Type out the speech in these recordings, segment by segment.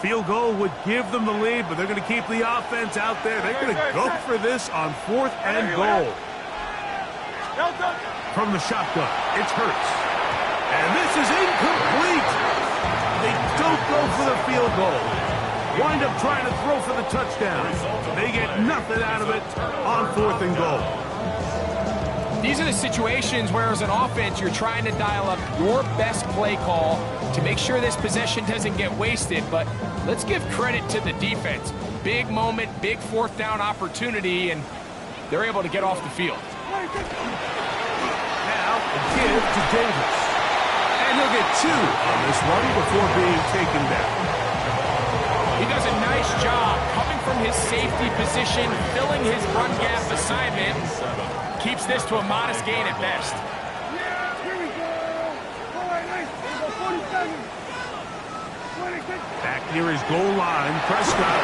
Field goal would give them the lead, but they're going to keep the offense out there. They're going to go for this on 4th and goal. From the shotgun, it's Hurts. And this is incomplete. They don't go for the field goal. Wind up trying to throw for the touchdown. They get nothing out of it on 4th and goal. These are the situations where, as an offense, you're trying to dial up your best play call to make sure this possession doesn't get wasted. But let's give credit to the defense. Big moment, big 4th down opportunity, and they're able to get off the field. Now, a give to Davis. And he'll get 2 on this run before being taken down. He does a nice job coming from his safety position, filling his run gap assignment. Keeps this to a modest gain at best. Back near his goal line, Prescott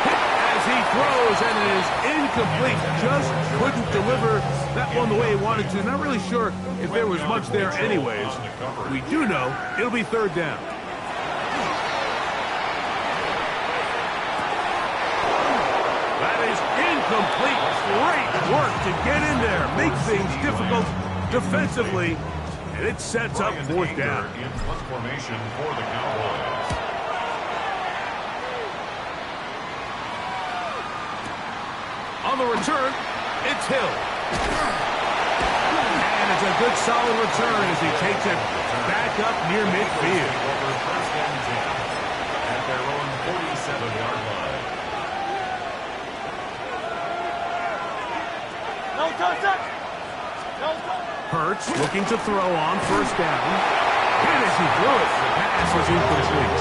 hit as he throws, and it is incomplete. Just couldn't deliver that one the way he wanted to. Not really sure if there was much there anyways. We do know it'll be 3rd down. That is incomplete. Great work to get in there, make things difficult defensively, and it sets up 4th down. In punt formation for the Cowboys. On the return, it's Hill. And it's a good solid return as he takes it back up near midfield. Over 1st and 10 at their own 47-yard line. Hurts looking to throw on 1st down. And as he threw it, the pass was incomplete.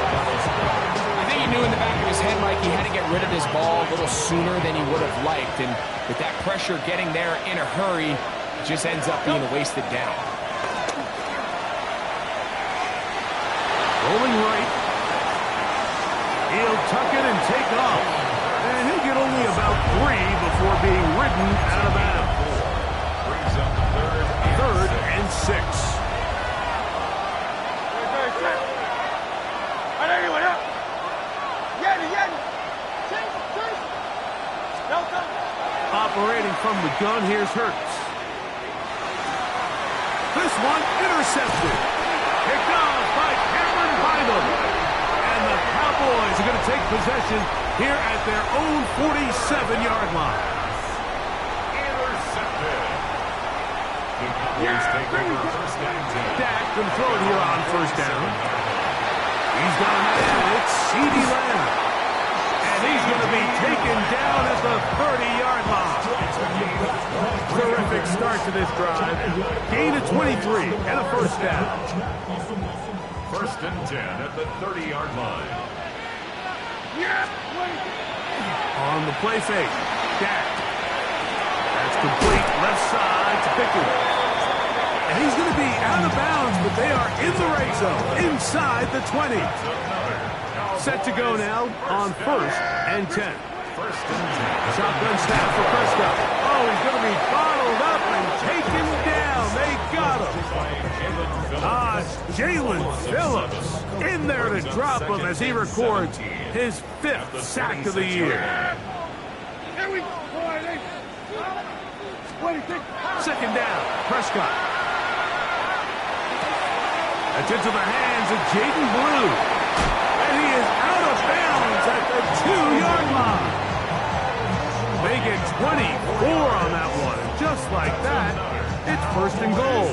I think he knew in the back of his head, Mike, he had to get rid of this ball a little sooner than he would have liked. And with that pressure getting there in a hurry, it just ends up being a wasted down. Rolling right. He'll tuck it and take off. And he'll get only about 3 before being ridden out of bounds. Brings up 3rd and 6. Operating from the gun, here's Hurts. This one intercepted. Picked off by Cameron Bynum. And the Cowboys are going to take possession here at their own 47-yard line. intercepted. The Cowboys take over 1st and 10. Dak can throw it here on 1st down. He's got a man. It's CeeDee Lamb. And he's going to be taken down at the 30-yard line. Terrific start to this drive. Gain of 23 and a 1st down. 1st and 10 at the 30-yard line. On the play fake, Dak. That's complete. Left side to Pickens. And he's going to be out of bounds, but they are in the red zone, inside the 20. Set to go now on 1st and 10. 1st and 10. Shotgun snap for Prescott. Oh, he's going to be bottled up and taken down. They got him. Jalen Phillips in there to drop him as he records his 5th sack of the year. 2nd down, Prescott. That's into the hands of Jaden Blue. And he is out of bounds at the 2-yard line. They get 24 on that one. And just like that, it's 1st and goal.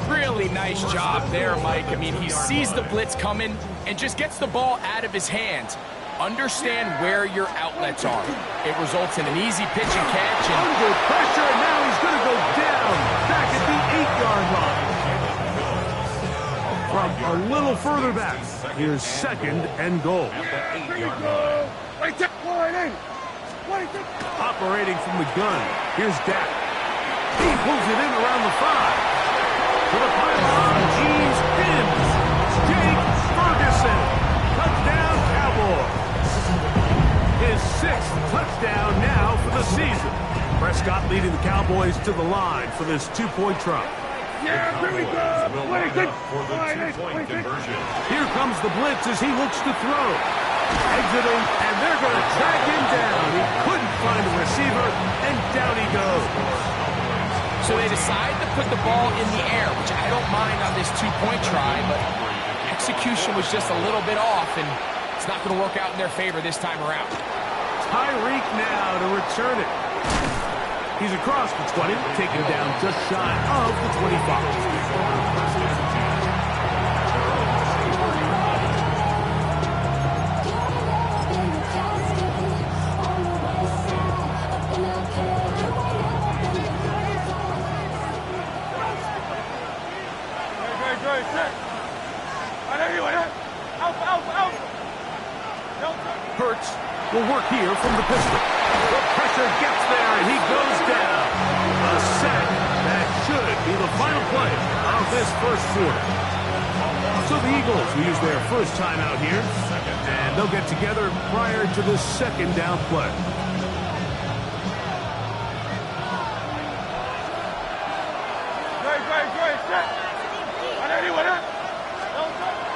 Really nice job there, Mike. I mean, he sees the blitz coming and just gets the ball out of his hands. Understand where your outlets are. It results in an easy pitch and catch. And under pressure, and now he's going to go down back at the 8-yard line. From a little further back, here's 2nd and goal. Operating from the gun, here's Dak. He pulls it in around the 5. To the pylon, he's pinned. Jake Ferguson. Touchdown, Cowboys. His 6th touchdown now for the season. Prescott leading the Cowboys to the line for this 2-point try. Yeah, here we go. Will line up for the two-point conversion. Here comes the blitz as he looks to throw. Exiting, and they're going to track him down. He couldn't find a receiver, and down he goes. So they decide to put the ball in the air, which I don't mind on this two-point try, but execution was just a little bit off, and it's not going to work out in their favor this time around. Tyreek now to return it. He's across the 20, taken down just shy of the 25. Hurts will work here from the pistol. The pressure gets there, and he goes down. A sack that should be the final play of this first quarter. So the Eagles will use their first time out here, and they'll get together prior to this second down play.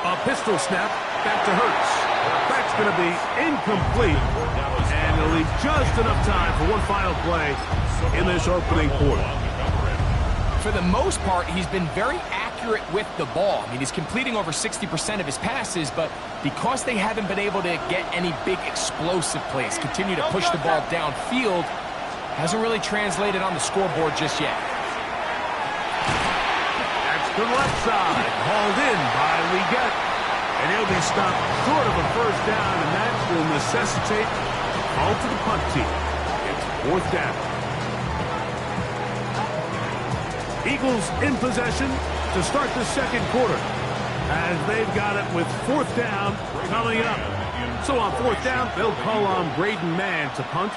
A pistol snap back to Hurts. That's going to be incomplete, and it'll leave just enough time for one final play in this opening quarter. For the most part, he's been very accurate with the ball. I mean, he's completing over 60% of his passes, but because they haven't been able to get any big explosive plays, continue to push the ball downfield, hasn't really translated on the scoreboard just yet. That's the left side, hauled in by Leggett. And he'll be stopped short of a first down, and that will necessitate a call to the punt team. It's fourth down. Eagles in possession to start the second quarter, as they've got it with fourth down coming up. So on fourth down, they'll call on Braden Mann to punt.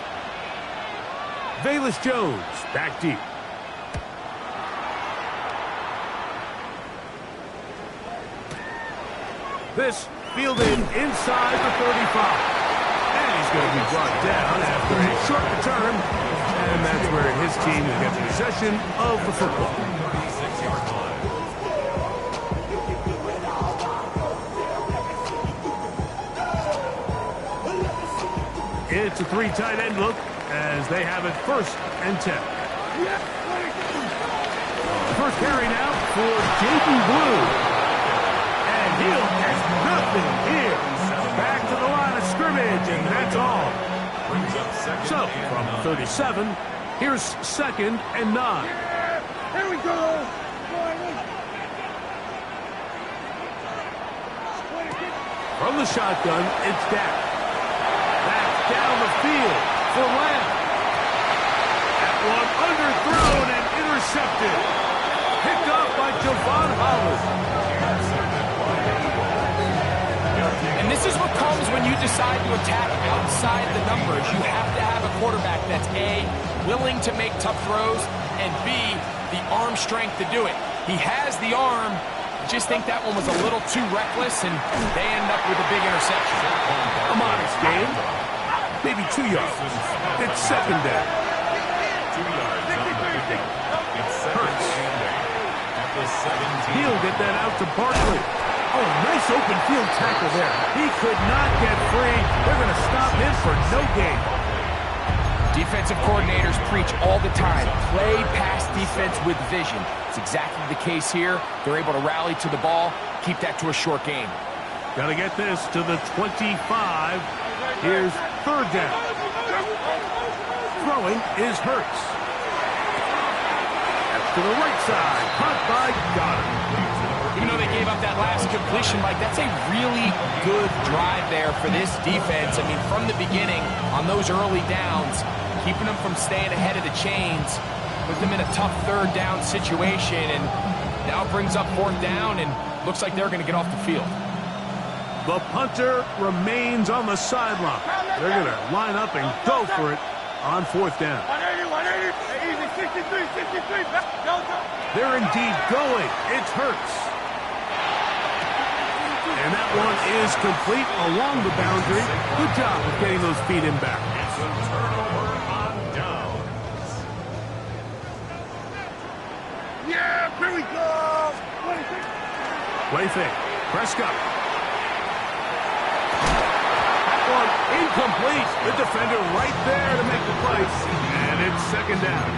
Velus Jones back deep. This fielded inside the 35. And he's going to be brought down after a short return. And that's where his team will get possession of the football. 36-yard line. It's a three tight end look as they have it first and 10. First carry now for Jaden Blue. He'll get nothing here. Back to the line of scrimmage, and that's all. So, from 37, here's second and 9. Here we go. From the shotgun, it's Dak. That's down the field for Lamb. That one underthrown and intercepted. Picked up by Javon Holland. And this is what comes when you decide to attack outside the numbers. You have to have a quarterback that's A, willing to make tough throws, and B, the arm strength to do it. He has the arm. Just think that one was a little too reckless, and they end up with a big interception. A modest gain. Maybe 2 yards. It's second down. 2 yards on the pickup. It's second at the 17. He'll get that out to Barkley. Oh, nice open field tackle there. He could not get free. They're going to stop him for no gain. Defensive coordinators preach all the time, play pass defense with vision. It's exactly the case here. They're able to rally to the ball, keep that to a short game. Got to get this to the 25. Here's third down. Throwing is Hurts. That's to the right side. Caught by Goddard. Even though they gave up that last completion, Mike, that's a really good drive there for this defense. I mean, from the beginning, on those early downs, keeping them from staying ahead of the chains, put them in a tough third down situation, and now brings up fourth down, and looks like they're going to get off the field. The punter remains on the sideline. They're going to line up and go for it on fourth down. 180, easy, 63. They're indeed going. It's Hurts. And that one is complete along the boundary. Good job of getting those feet in back. It's a turnover on downs. Yeah, here we go. Play fake. Prescott. That one incomplete. The defender right there to make the play. And it's second down.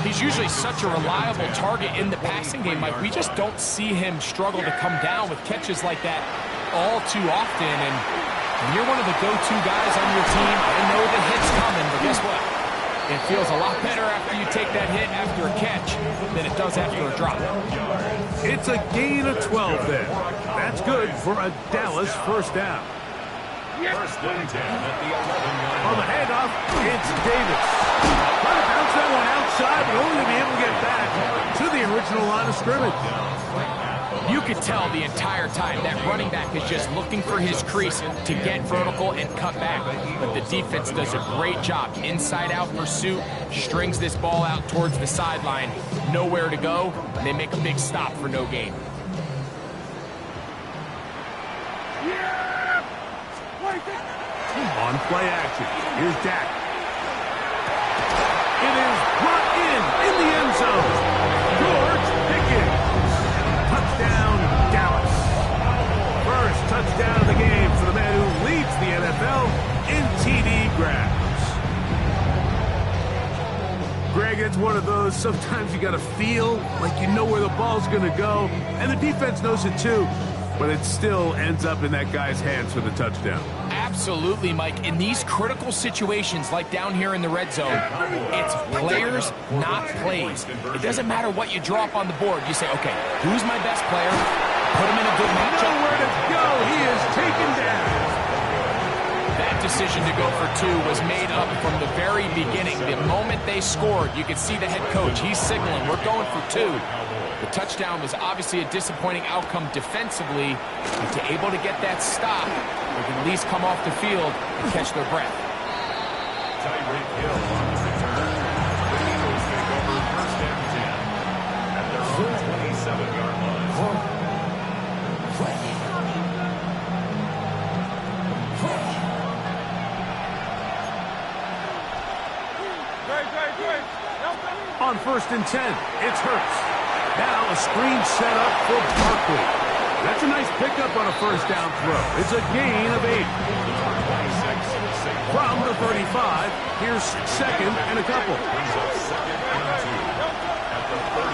He's usually such a reliable target in the passing game, Mike. We just don't see him struggle to come down with catches like that all too often. And when you're one of the go-to guys on your team, I know the hit's coming, but guess what? It feels a lot better after you take that hit after a catch than it does after a drop. It's a gain of 12 there. That's good for a Dallas first down. First and 10 at the 11-yard line. On the handoff, it's Davis. Trying to bounce that one outside, but only to be able to get back to the original line of scrimmage. You could tell the entire time that running back is just looking for his crease to get vertical and cut back. But the defense does a great job. Inside-out pursuit, strings this ball out towards the sideline. Nowhere to go, and they make a big stop for no gain. On play action, here's Dak. It is brought in the end zone. George Pickens. Touchdown, Dallas. First touchdown of the game for the man who leads the NFL in TD grabs. Greg, it's one of those, sometimes you got to feel like you know where the ball's going to go, and the defense knows it too, but it still ends up in that guy's hands for the touchdown. Absolutely, Mike. In these critical situations, like down here in the red zone, it's players, not plays. It doesn't matter what you draw up on the board. You say, okay, who's my best player? Put him in a good matchup. Nowhere to go. He is taken down. That decision to go for two was made up from the very beginning. The moment they scored, you could see the head coach. He's signaling, we're going for two. The touchdown was obviously a disappointing outcome defensively, but to able to get that stop, they can at least come off the field and catch their breath. Tyreek Hill on the return. The Eagles take over first and 10 at their own 27-yard line. On first and 10, it's Hurts. Now a screen set up for Barkley. That's a nice pickup on a first down throw. It's a gain of 8. From the 35, here's second and a couple.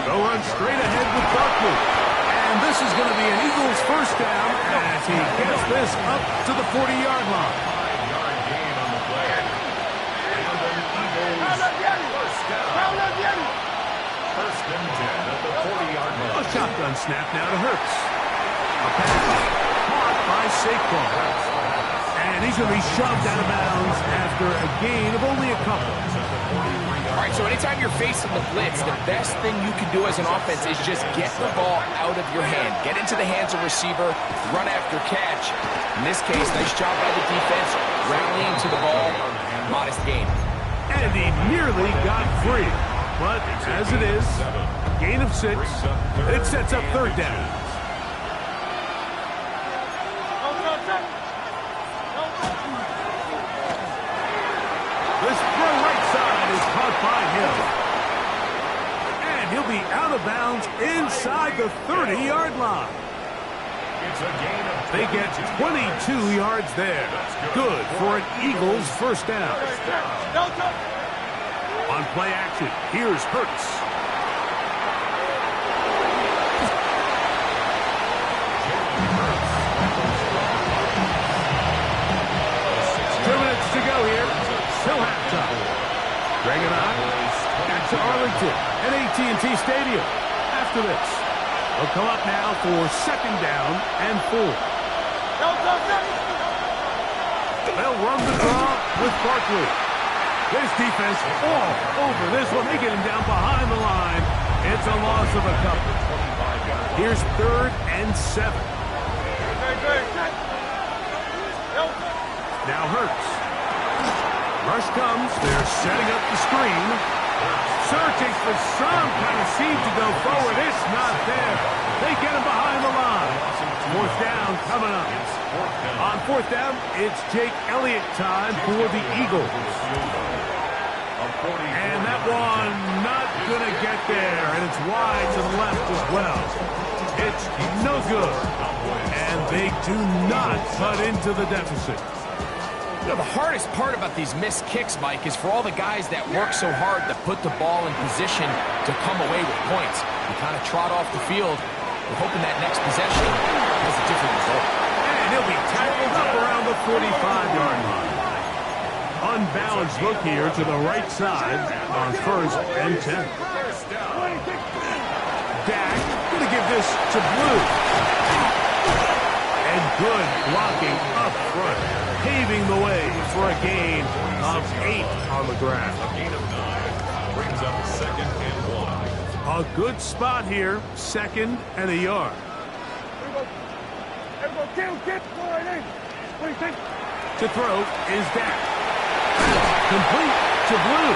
They'll run straight ahead with Barkley. And this is going to be an Eagles first down as he gets this up to the 40-yard line. 5-yard gain on the play. And an Eagles first down. First and 10 at the 40-yard line. A shotgun snap now to Hurts. A pass caught by Saquon. And he's going to be shoved out of bounds after a gain of only a couple. All right, so anytime you're facing the blitz, the best thing you can do as an offense is just get the ball out of your hand. Get into the hands of receiver, run after catch. In this case, nice job by the defense, rallying to the ball, modest gain. And he nearly got free. But as it is, gain of 6, it sets up third down. This throw right side is caught by Hill. And he'll be out of bounds inside the 30-yard line. They get 22 yards there. Good for an Eagles first down. On play action, here's Hurts. To go here, till halftime. Greg and I back to Arlington at AT&T Stadium. After this, they'll come up now for second down and 4. They'll run the draw with Barkley. This defense all over this one. They get him down behind the line. It's a loss of a couple. Here's third and 7. Now Hurts. Rush comes. They're setting up the screen. Searching for some kind of seam to go forward. It's not there. They get him behind the line. Fourth down coming up. On fourth down, it's Jake Elliott time for the Eagles. And that one not going to get there. And it's wide to the left as well. It's no good. And they do not cut into the deficit. You know, the hardest part about these missed kicks, Mike, is for all the guys that work so hard to put the ball in position to come away with points. You kind of trot off the field. We're hoping that next possession has a different result. And he'll be tackled up around the 45-yard line. Unbalanced look here to the right side on 1st and 10. Dak going to give this to Blue. And good blocking up front, paving the way for a gain of 8 on the ground. A gain of 9 brings up 2nd and 1. A good spot here, 2nd and a yard. To throw is Dak. Complete to Blue.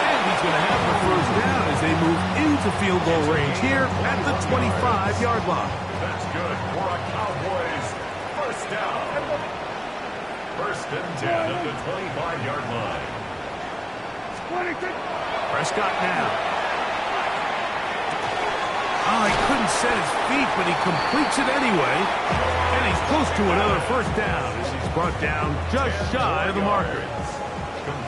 And he's going to have the first down as they move into field goal range here at the 25-yard line. That's good for a Cowboys first down. 1st and 10 at the 25-yard line. Prescott now. Oh, he couldn't set his feet, but he completes it anyway. And he's close to another first down as he's brought down just shy of the marker.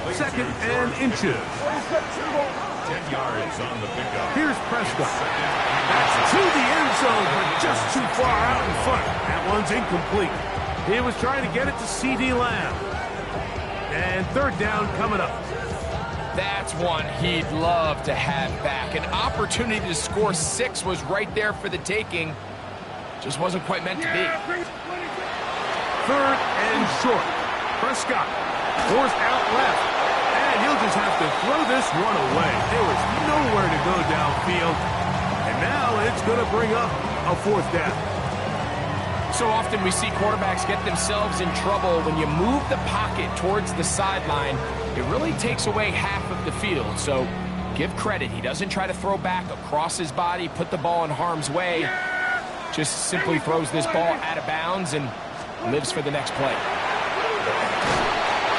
2nd and inches. 10 yards on the pickup. Here's Prescott. That's to the end zone, but just too far out in front. That one's incomplete. He was trying to get it to CeeDee Lamb. And 3rd down coming up. That's one he'd love to have back. An opportunity to score 6 was right there for the taking. Just wasn't quite meant to be. 3rd and short. Prescott forced out left. And he'll just have to throw this one away. There was nowhere to go downfield. And now it's going to bring up a 4th down. So often we see quarterbacks get themselves in trouble when you move the pocket towards the sideline. It really takes away half of the field. So give credit. He doesn't try to throw back across his body, put the ball in harm's way. Just simply throws this ball out of bounds and lives for the next play.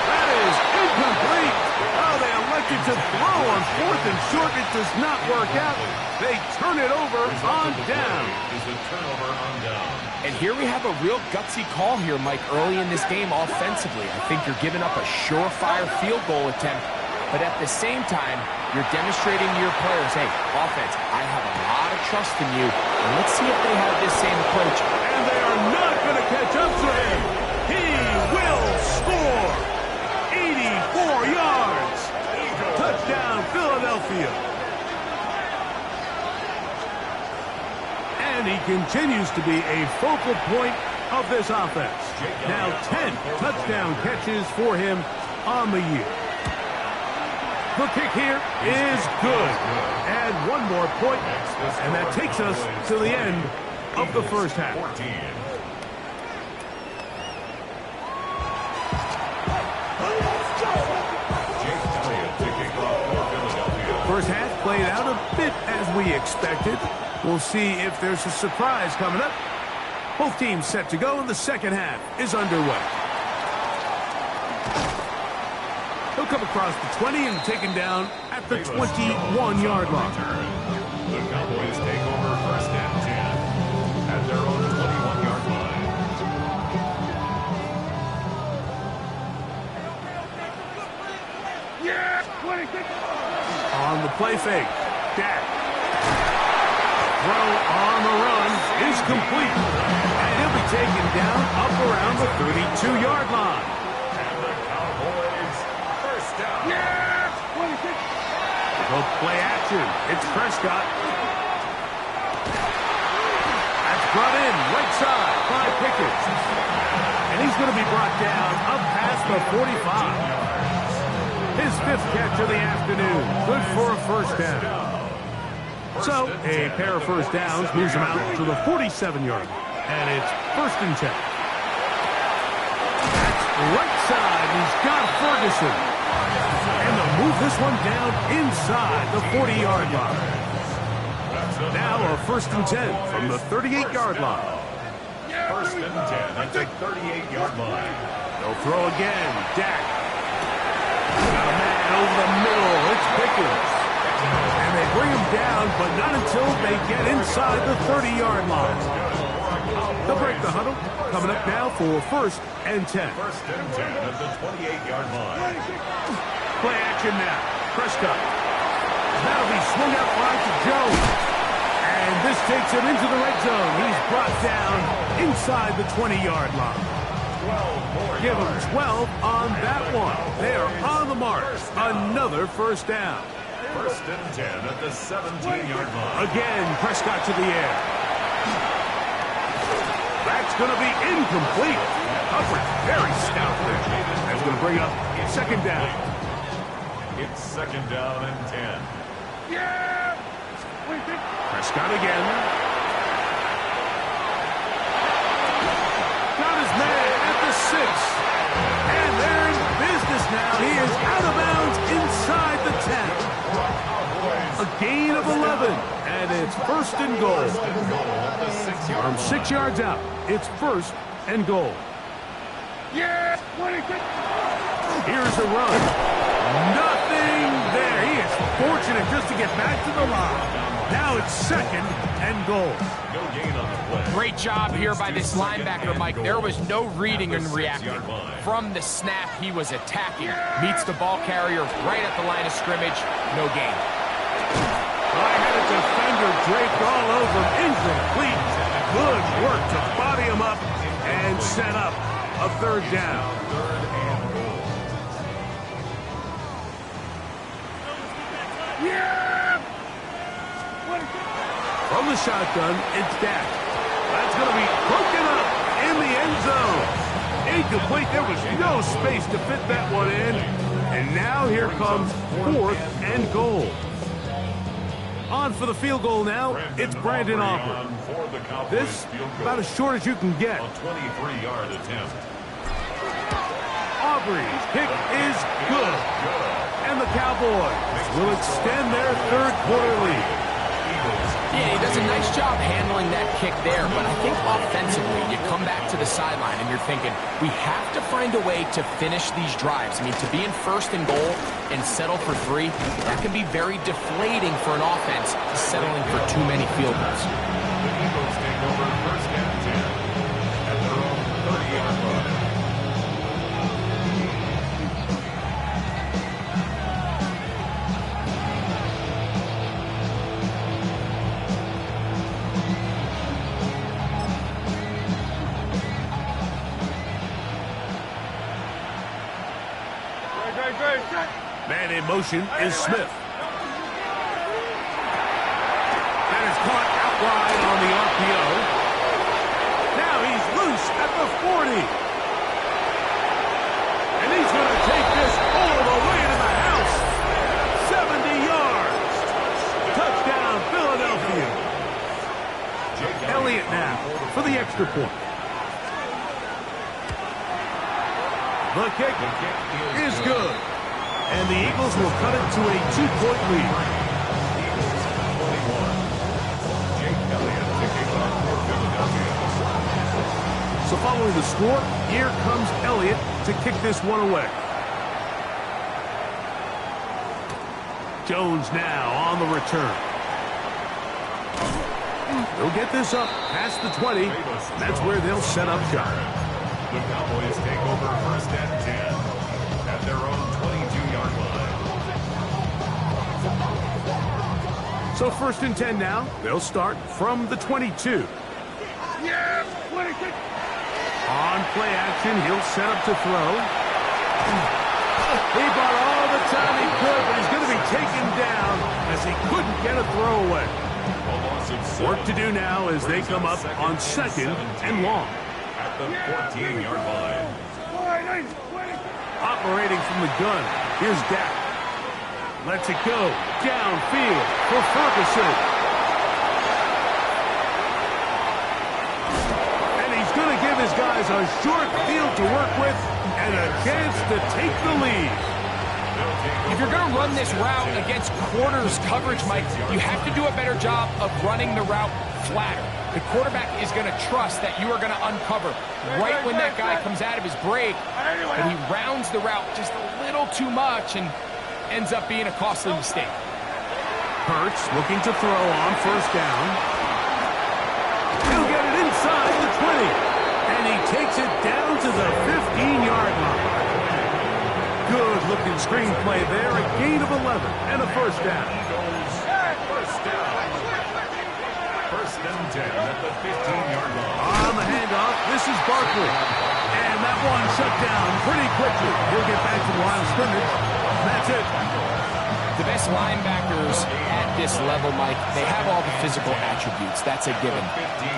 That is incomplete. Oh, they elected to throw on 4th and short. It does not work out. They turn it over on down. Is a turnover on down. And here we have a real gutsy call here, Mike, early in this game offensively. I think you're giving up a surefire field goal attempt, but at the same time, you're demonstrating to your players, hey, offense, I have a lot of trust in you, and let's see if they have this same approach. And they are not going to catch up to him. He will score. 84 yards. Touchdown, Philadelphia. And he continues to be a focal point of this offense. Now 10 touchdown catches for him on the year. The kick here is good. And one more point, and that takes us to the end of the first half. First half played out a bit as we expected. We'll see if there's a surprise coming up. Both teams set to go, and the second half is underway. He'll come across the 20 and taken down at the 21-yard line. The Cowboys take over 1st and 10 at their own 21-yard line. On the play fake, Dak. Throw on the run is complete. And he'll be taken down up around the 32-yard line. And the Cowboys first down. Go play action. It's Prescott. That's brought in right side by Pickett. And he's going to be brought down up past the 45. His 5th catch of the afternoon. Good for a first down. So, a pair of first downs moves him out to the 47-yard. And it's 1st and 10. That's right side. He's got Ferguson. And they'll move this one down inside the 40-yard line. Now a 1st and 10 from the 38-yard line. 1st and 10 at the 38-yard line. They'll throw again. Dak. Got a man over the middle. It's Pickens. And they bring him down, but not until they get inside the 30-yard line. They'll break the huddle. Coming up now for 1st and 10. 1st and 10 at the 28-yard line. Play action now. Prescott. That'll be swung out wide to Jones. And this takes him into the red zone. He's brought down inside the 20-yard line. Give him 12 on that one. They are on the mark. Another 1st down. 1st and 10 at the 17-yard line. Again, Prescott to the air. That's going to be incomplete. Hubbard very stout there. That's going to bring up 2nd down. It's 2nd down and 10. Prescott again. Got his man at the 6. And they're in business now. He is out of bounds inside the 10. A gain of 11. And it's 1st and goal. From 6 yards out, it's 1st and goal. Here's a run. Nothing there. He is fortunate just to get back to the line. Now it's 2nd and goal. No gain on the play. Great job here by this linebacker, Mike. There was no reading and reacting. From the snap, he was attacking. Meets the ball carrier right at the line of scrimmage. No gain. I had a defender draped all over him. Incomplete. Good work to body him up and set up a 3rd down. 3rd and goal. From the shotgun, it's Dak. That's going to be broken up in the end zone. Incomplete. There was no space to fit that one in. And now here comes 4th and goal. On for the field goal now, it's Brandon Aubrey. This, about as short as you can get. A 23-yard attempt. Aubrey's kick is good. And the Cowboys will extend their 3rd quarter lead. Yeah, he does a nice job handling that kick there, but I think offensively, you come back to the sideline and you're thinking, we have to find a way to finish these drives. I mean, to be in 1st and goal and settle for 3, that can be very deflating for an offense, settling for too many field goals. The Eagles take over 1st and 10 at their own 30-yard line. Man in motion is Smith. That is caught out wide on the RPO. Now he's loose at the 40. And he's going to take this all the way to the house. 70 yards. Touchdown, Philadelphia. Elliott now for the extra point. The kick is good. And the Eagles will cut it to a 2-point lead. Eagles 21. Jake Elliott to kick off for Philadelphia. So following the score, here comes Elliott to kick this one away. Jones now on the return. They'll get this up past the 20. That's where they'll set up shop. The Cowboys take over 1st and 10 at their own 22-yard line. So 1st and 10 now. They'll start from the 22. On play action, he'll set up to throw. He bought all the time he could, but he's going to be taken down as he couldn't get a throwaway. Work to do now as they come up on 2nd and long. At the 14-yard line. Operating from the gun, here's Dak. Lets it go downfield for Ferguson. And he's going to give his guys a short field to work with and a chance to take the lead. If you're going to run this route against quarters coverage, Mike, you have to do a better job of running the route flatter. The quarterback is going to trust that you are going to uncover right when that guy comes out of his break, but he rounds the route just a little too much and ends up being a costly mistake. Hurts looking to throw on first down. He'll get it inside the 20. And he takes it down to the 15-yard line. Good-looking screenplay there. A gain of 11 and a first down. First down. First and 10 at the 15-yard line. On the handoff, this is Barkley. And that one shut down pretty quickly. He'll get back to the line of scrimmage. That's it. The best linebackers at this level, Mike, they have all the physical attributes. That's a given.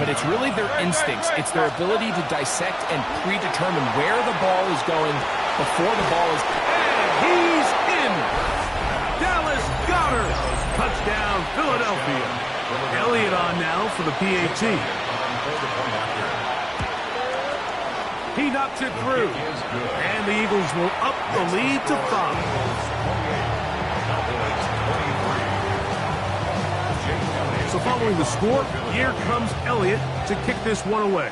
But it's really their instincts. It's their ability to dissect and predetermine where the ball is going before the ball is... And he's in. Dallas Goedert. Touchdown, Philadelphia. Elliott on now for the PAT. He knocks it through. And the Eagles will up the lead to 5. So following the score, here comes Elliott to kick this one away.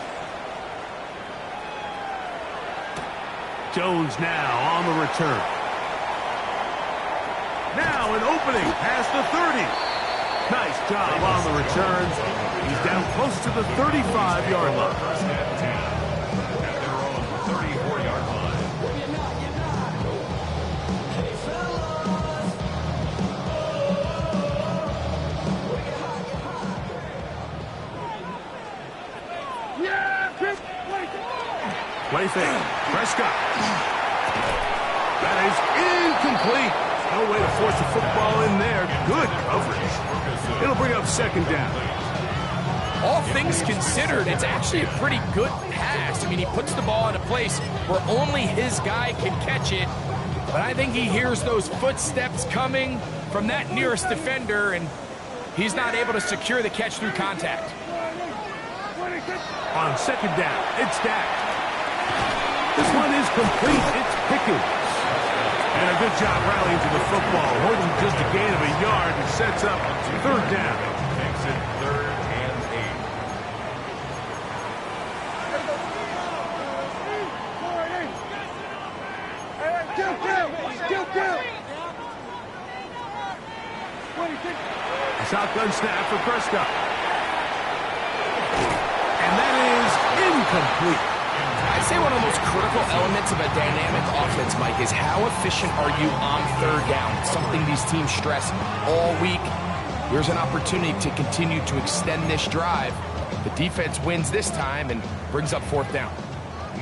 Jones now on the return. Now an opening past the 30. Nice job on the returns. He's down close to the 35-yard line. First and 10 at their own 34-yard line. Play fake. Prescott. That is incomplete. No way to force the football in there. Good coverage. It'll bring up second down. All things considered, it's actually a pretty good pass. I mean, he puts the ball in a place where only his guy can catch it. But I think he hears those footsteps coming from that nearest defender, and he's not able to secure the catch through contact. On second down, it's Dak. This one is complete. It's Pickens. And a good job rallying to the football. More than just a gain of a yard. It sets up third down. Makes it 3rd and 8. Shotgun snap for Prescott. And that is incomplete. I'd say one of the most critical elements of a dynamic offense, Mike, is how efficient are you on third down? It's something these teams stress all week. Here's an opportunity to continue to extend this drive. The defense wins this time and brings up fourth down.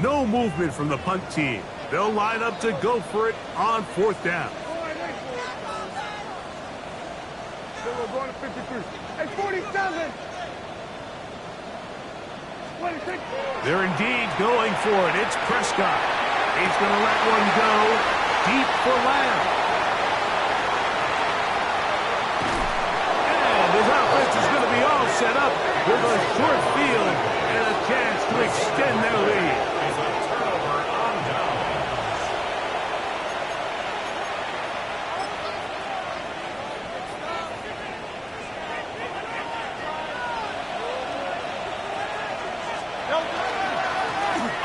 No movement from the punt team. They'll line up to go for it on fourth down. We're going to 53. Hey, 47. 26. They're indeed going for it. It's Prescott. He's going to let one go deep for Lamb. And his offense is going to be all set up with a short field and a chance to extend their lead.8. Is a turnover on down.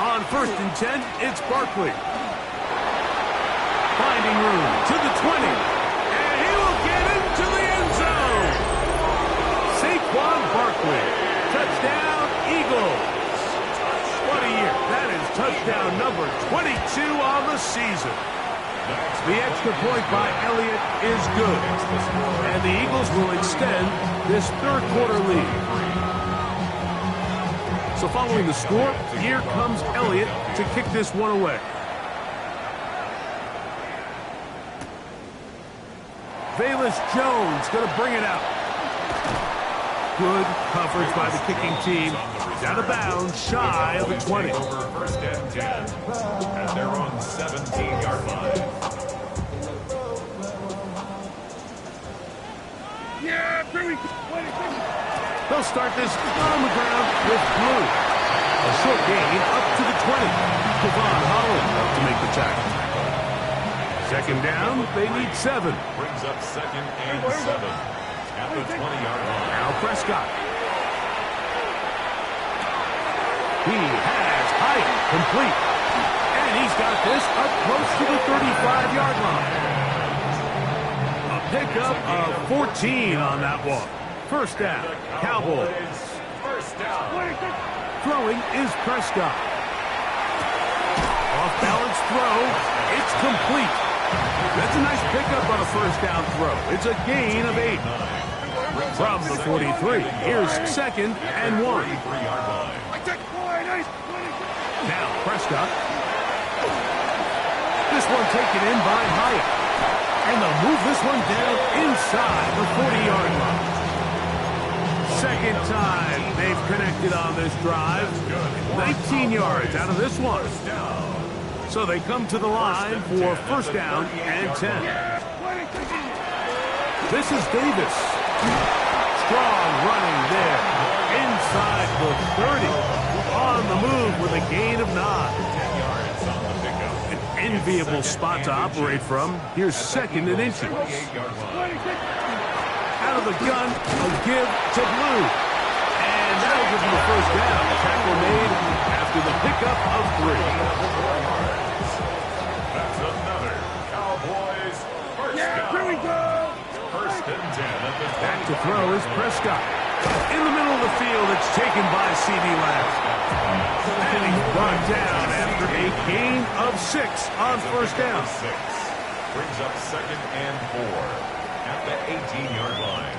On first and 10, it's Barkley. Finding room to the 20. And he will get into the end zone. Saquon Barkley. Touchdown, Eagles. What a year. That is touchdown number 22 on the season. The extra point by Elliott is good. And the Eagles will extend this third quarter lead. So following the score, here comes Elliott to kick this one away. Velus Jones going to bring it out. Good coverage by the kicking team. Out of bounds, shy of the 20. Over first and 10 at their own 17-yard line. Yeah, very good. 26. They'll start this on the ground with Blue. A short gain up to the 20. Devon Holland up to make the tackle. Second down, they need 7. Brings up 2nd and 7 at the 20-yard line. Now Prescott. He has height complete. And he's got this up close to the 35-yard line. A pickup of 14 on that one. First down, Cowboys. First down. Throwing is Prescott. Off-balance throw. It's complete. That's a nice pickup on a first down throw. It's a gain of 8. From the 43, here's 2nd and 1. Now Prescott. This one taken in by Hyatt. And they'll move this one down inside the 40-yard line. Second time they've connected on this drive. 19 yards out of this one. So they come to the line for first down and 10. This is Davis. Strong running there. Inside the 30. On the move with a gain of 9. An enviable spot to operate from. Here's 2nd and inches. Out of the gun, a give to Blue. And that'll give him the first down. Tackle made after the pickup of 3. That's another Cowboys first down. Here we go. First and 10 at the Back to throw is Prescott. In the middle of the field, it's taken by CeeDee Lamb. And he's brought down after a gain of 6 on first down. 6. Brings up 2nd and 4 at the 18-yard line.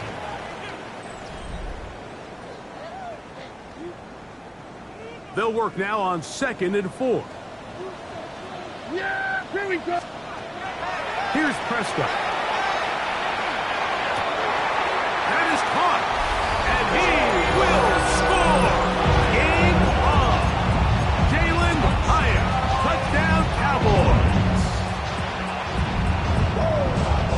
They'll work now on 2nd and 4. Yeah, here we go. Here's Prescott. That is caught. And he will score. Game on. Jalen Hyatt. Touchdown Cowboys.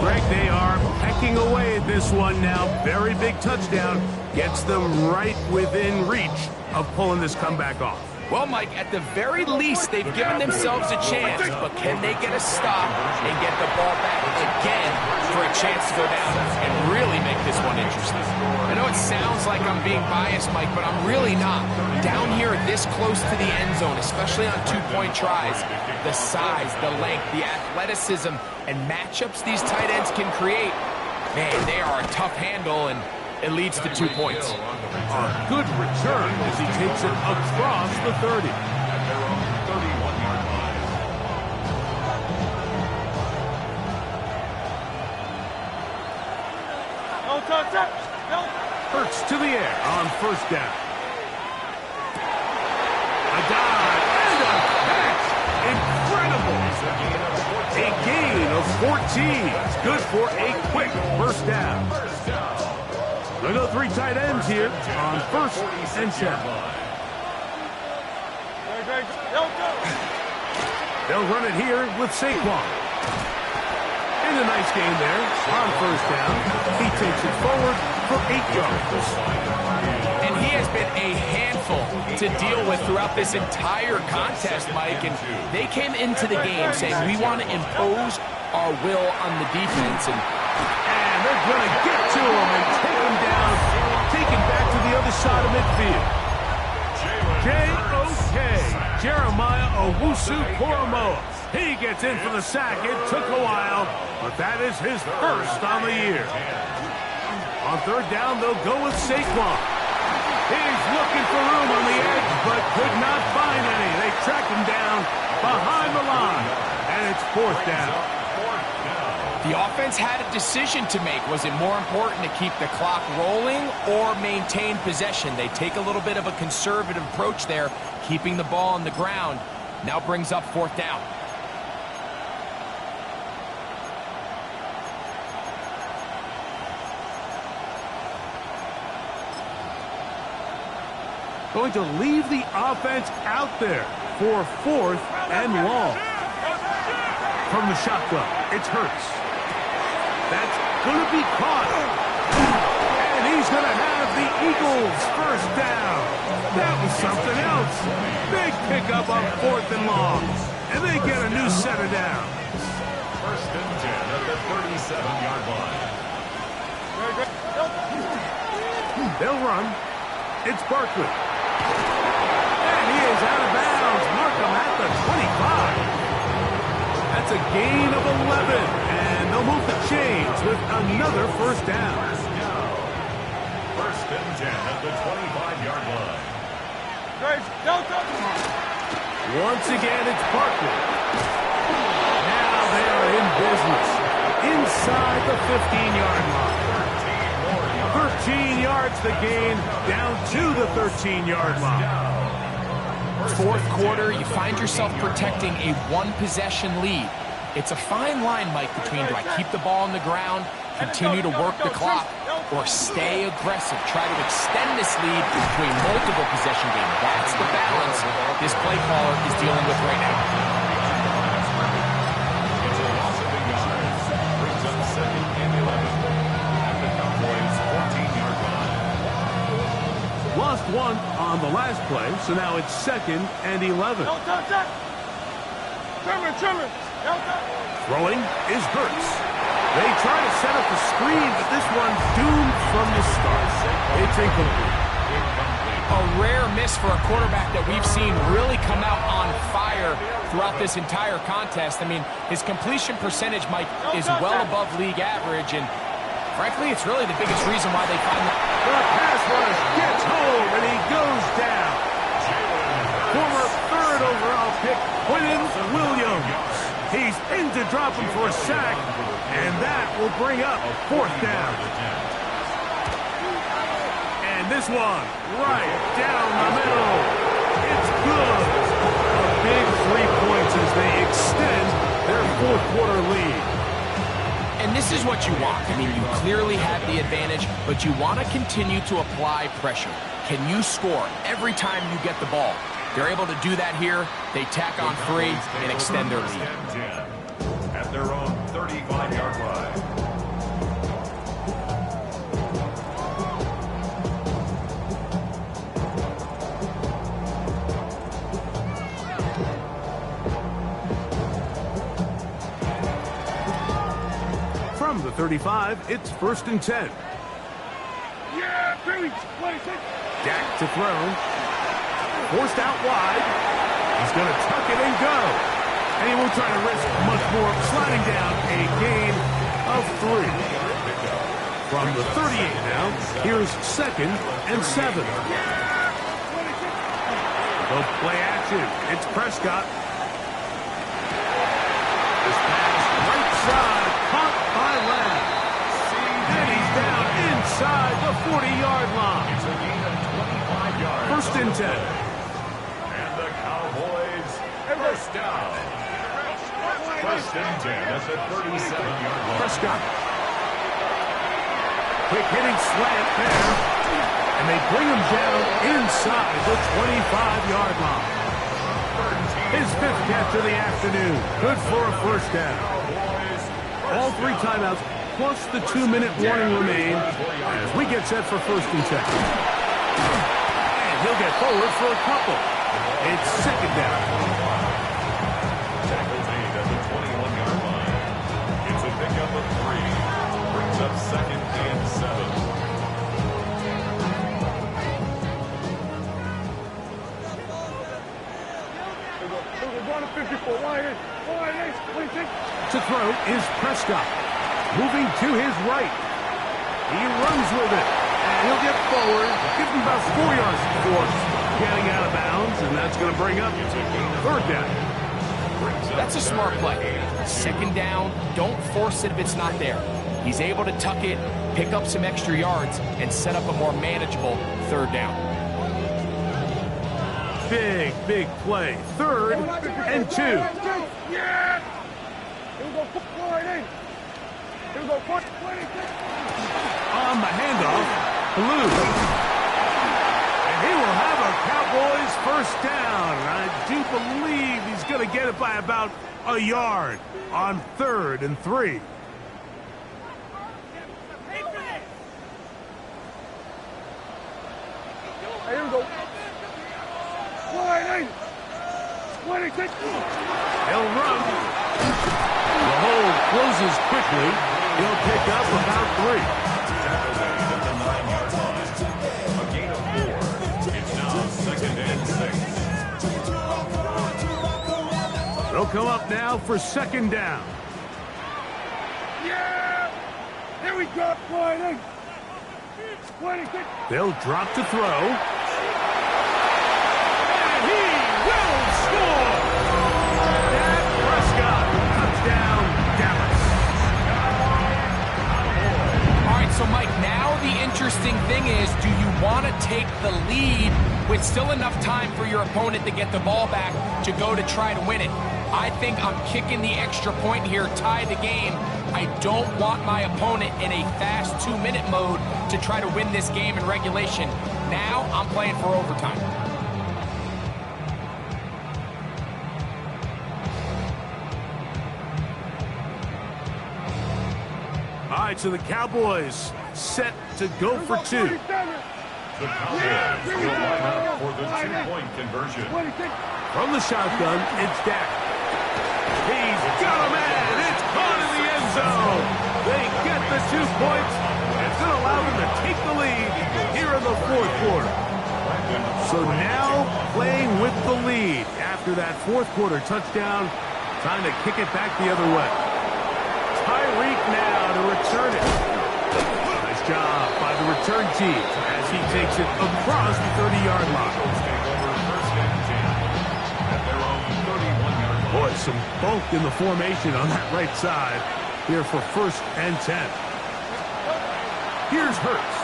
Greg, they are pecking away at this one now. Very big touchdown. Gets them right within reach of pulling this comeback off. Well, Mike, at the very least, they've given themselves a chance, but can they get a stop and get the ball back again for a chance to go down and really make this one interesting? I know it sounds like I'm being biased, Mike, but I'm really not. Down here this close to the end zone, especially on two-point tries, the size, the length, the athleticism, and matchups these tight ends can create, man, they are a tough handle, and it leads to 2 points. A good return as he takes it across the 30. At their own 31-yard line. Hurts to the air on first down. A dive and a catch. Incredible. A gain of 14. It's good for a quick first down. They'll go 3 tight ends here on first and 10. They'll run it here with Saquon. And a nice game there on first down. He takes it forward for 8 yards. And he has been a handful to deal with throughout this entire contest, Mike. And they came into the game saying, we want to impose our will on the defense. And they're going to get to him and take him down, take him back to the other side of midfield. J.O.K. Jeremiah Owusu-Koramoah. He gets in for the sack. It took a while, but that is his first on the year. On third down, they'll go with Saquon. He's looking for room on the edge, but could not find any. They track him down behind the line, and it's fourth down. The offense had a decision to make. Was it more important to keep the clock rolling or maintain possession? They take a little bit of a conservative approach there, keeping the ball on the ground. Now brings up fourth down. Going to leave the offense out there for fourth and long. From the shotgun, it's Hurts. That's going to be caught. And he's going to have the Eagles first down. That was something else. Big pickup on fourth and long. And they get a new set of downs. First and 10 at the 37-yard line. They'll run. It's Barkley. And he is out of bounds. Mark him at the 25. That's a gain of 11, and they'll move the chains with another first down. First and 10 at the 25-yard line. Once again, it's Barkley. Now they are in business inside the 15-yard line. 13 yards the gain, down to the 13-yard line. Fourth quarter, you find yourself protecting a one-possession lead. It's a fine line, Mike, between do I keep the ball on the ground, continue to work the clock, or stay aggressive, try to extend this lead between multiple possession games. That's the balance this play caller is dealing with right now. It's a loss of 8 yards. Brings up second and 11 at the Cowboys' 14-yard line. Lost one on the last play, so now it's second and 11. Throwing is Hurts. They try to set up the screen, but this one doomed from the start. It's incomplete. A rare miss for a quarterback that we've seen really come out on fire throughout this entire contest. I mean, his completion percentage, Mike, is well above league average, and frankly, it's really the biggest reason why they find that. The pass rush gets home, and he goes down. Former third overall pick, Quinnen Williams. He's in to drop him for a sack, and that will bring up fourth down. And this one, right down the middle. It's good. A big 3 points as they extend their fourth quarter lead. And this is what you want. I mean, you clearly have the advantage, but you want to continue to apply pressure. Can you score every time you get the ball? They're able to do that here. They tack on 3 and extend their lead. At their own 35-yard line. From the 35, it's first and 10. Yeah, Billy. Dak to throw. Forced out wide. He's going to tuck it and go. And he won't try to risk much more, sliding down a gain of 3. From the 38 now, here's second and 7. They'll play action. It's Prescott. This pass right side, caught by Lamb. And he's down inside the 40-yard line. It's a gain of 25 yards. First and 10. And the Cowboys first down. First and 10 at the 37-yard line. Prescott. Quick hitting slant there. And they bring him down inside the 25-yard line. His 5th catch of the afternoon. Good for a first down. All 3 timeouts plus the 2-minute warning remain as we get set for first and 10. And he'll get forward for a couple. It's second down. Tackles made at the 21-yard line. It's a pickup of 3. Brings up second and 7. To throw is Prescott. Moving to his right. He runs with it. And he'll get forward. Give him about 4 yards before getting out of bounds. And that's going to bring up third down. That's a smart play. Second down, don't force it if it's not there. He's able to tuck it, pick up some extra yards, and set up a more manageable third down. Big play. Third and 2. Yeah! Here we go, put it in. Here we go, put it in. On the handoff, Blue. And he will have a Cowboys first down. I do believe he's going to get it by about a yard on 3rd and 3. Here we go. He'll run. The hole closes quickly. He'll pick up about 3. Tackles made at the 9-yard line. A gain of 4. It's now second and 6. They'll come up now for second down. Yeah! Here we go, Friday. 26. They'll drop to throw. And he will score! Dak Prescott, touchdown, Dallas. All right, so Mike, now the interesting thing is, do you want to take the lead with still enough time for your opponent to get the ball back to go to try to win it? I think I'm kicking the extra point here, tie the game. I don't want my opponent in a fast 2-minute mode to try to win this game in regulation. Now I'm playing for overtime. All right, so the Cowboys set to go for two. The Cowboys will line up for the 2-point conversion. 26. From the shotgun, it's Dak. He's got a man. It's caught in the end zone. They get the 2 points. It's going to allow them to take the lead here in the fourth quarter. So now playing with the lead after that fourth quarter touchdown, trying to kick it back the other way. Tyreek now to return it. Nice job by the return team as he takes it across the 30-yard line. Boy, some bulk in the formation on that right side here for 1st and 10. Here's Hurts.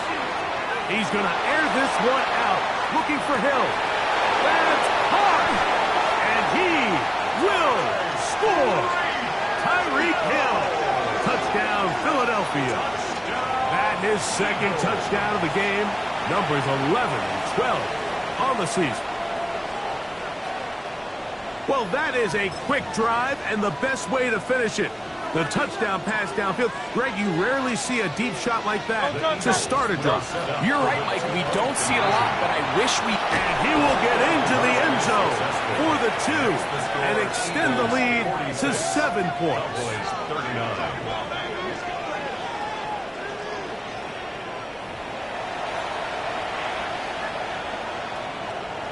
He's going to air this one out, looking for Hill. That's hard, and he will score. Tyreek Hill, touchdown Philadelphia. That his second touchdown of the game, numbers 11 and 12 on the season. Well, that is a quick drive and the best way to finish it. The touchdown pass downfield. Greg, you rarely see a deep shot like that to start a drive. You're right, Mike. We don't see it a lot, but I wish we... And he will get into the end zone for the 2 and extend the lead to 7 points.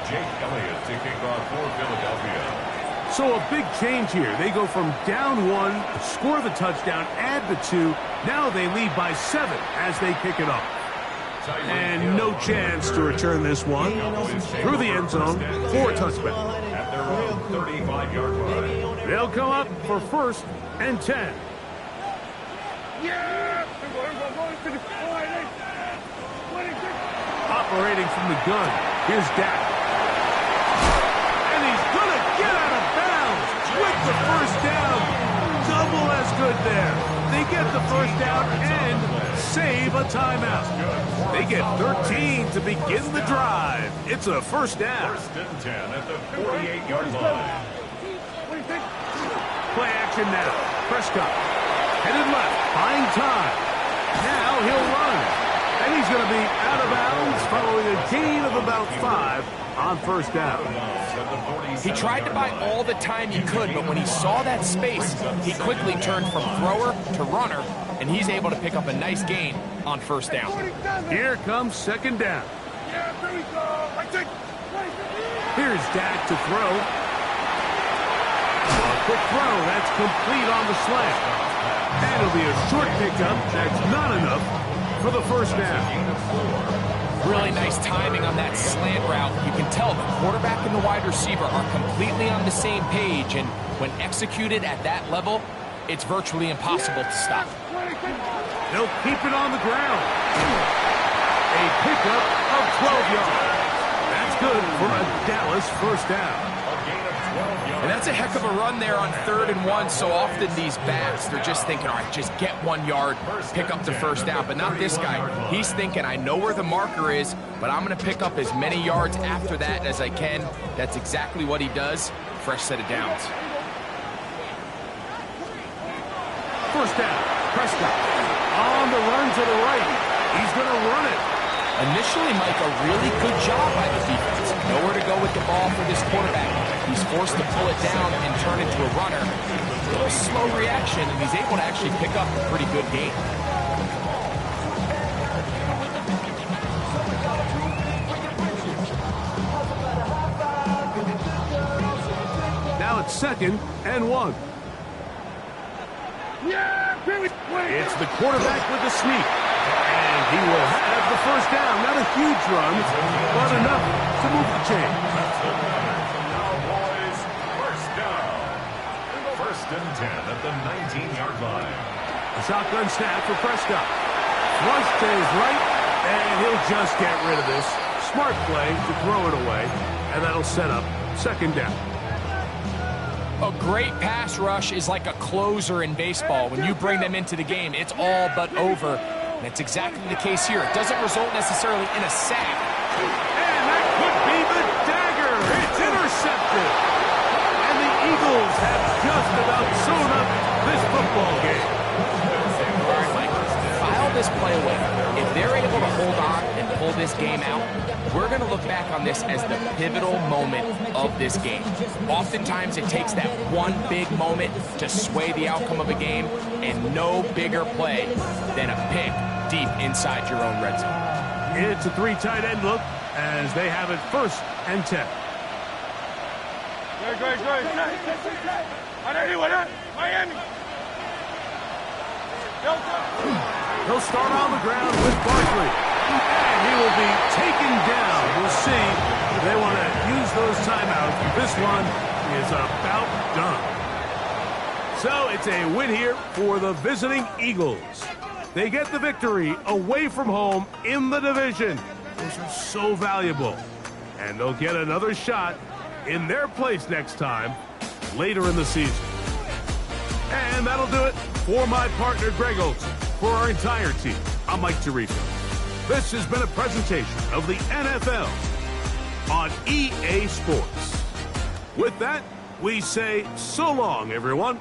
Jake Elliott to kick off for Philadelphia. So a big change here. They go from down 1, score the touchdown, add the 2. Now they lead by 7 as they kick it off. And no chance to return this one through the end zone for a touchback. At their own 35-yard line. They'll come up for 1st and 10. Yeah! To the Friday. 26. Operating from the gun, here's Dak. And he's going to get out of bounds with the 1st down. Double as good there. They get the 1st down and save a timeout. They get 13 to begin the drive. It's a 1st down. 1st and 10 at the 48-yard line. 26. Play action now. Prescott headed left, buying time. Now he'll run. And he's going to be out of bounds following a gain of about 5 on 1st down. He tried to buy all the time he could, but when he saw that space, he quickly turned from thrower to runner, and he's able to pick up a nice gain on 1st down. 47. Here comes 2nd down. Yeah, here we go. 26. Here's Dak to throw. A quick throw, that's complete on the slant. And it'll be a short pickup, that's not enough for the 1st down. Really nice timing on that slant route. You can tell the quarterback and the wide receiver are completely on the same page, and when executed at that level, it's virtually impossible to stop. They'll keep it on the ground. A pickup of 12 yards. That's good for a Dallas 1st down. And that's a heck of a run there on 3rd and 1. So often these backs, they're just thinking, all right, just get 1 yard, pick up the 1st down. But not this guy. He's thinking, I know where the marker is, but I'm going to pick up as many yards after that as I can. That's exactly what he does. Fresh set of downs. 1st down. Prescott on the run to the right. He's going to run it. Initially, Mike, a really good job by the defense. Nowhere to go with the ball for this quarterback. He's forced to pull it down and turn into a runner. A little slow reaction, and he's able to actually pick up a pretty good gain. Now it's 2nd and 1. It's the quarterback with the sneak. And he will have the first down. Not a huge run, but enough to move the chain. Cowboys, first down. First and 10 at the 19-yard line. A shotgun snap for Prescott. Flush to his right, and he'll just get rid of this. Smart play to throw it away, and that'll set up 2nd down. A great pass rush is like a closer in baseball. When you bring them into the game, it's all but over. And that's exactly the case here. It doesn't result necessarily in a sack. And that could be the dagger. It's intercepted. And the Eagles have just about sewn up this football game. All right, Mike, file this play away. If they're able to hold on and pull this game out, we're going to look back on this as the pivotal moment of this game. Oftentimes, it takes that one big moment to sway the outcome of a game, and no bigger play than a pick deep inside your own red zone. It's a 3 tight end look as they have it 1st and 10. Miami. He'll start on the ground with Barkley. And he will be taken down. We'll see if they want to use those timeouts. This one is about done. So it's a win here for the visiting Eagles. They get the victory away from home in the division. Those are so valuable. And they'll get another shot in their place next time later in the season. And that'll do it for my partner, Greg Olson. For our entire team, I'm Mike Tirico. This has been a presentation of the NFL on EA Sports. With that, we say so long, everyone.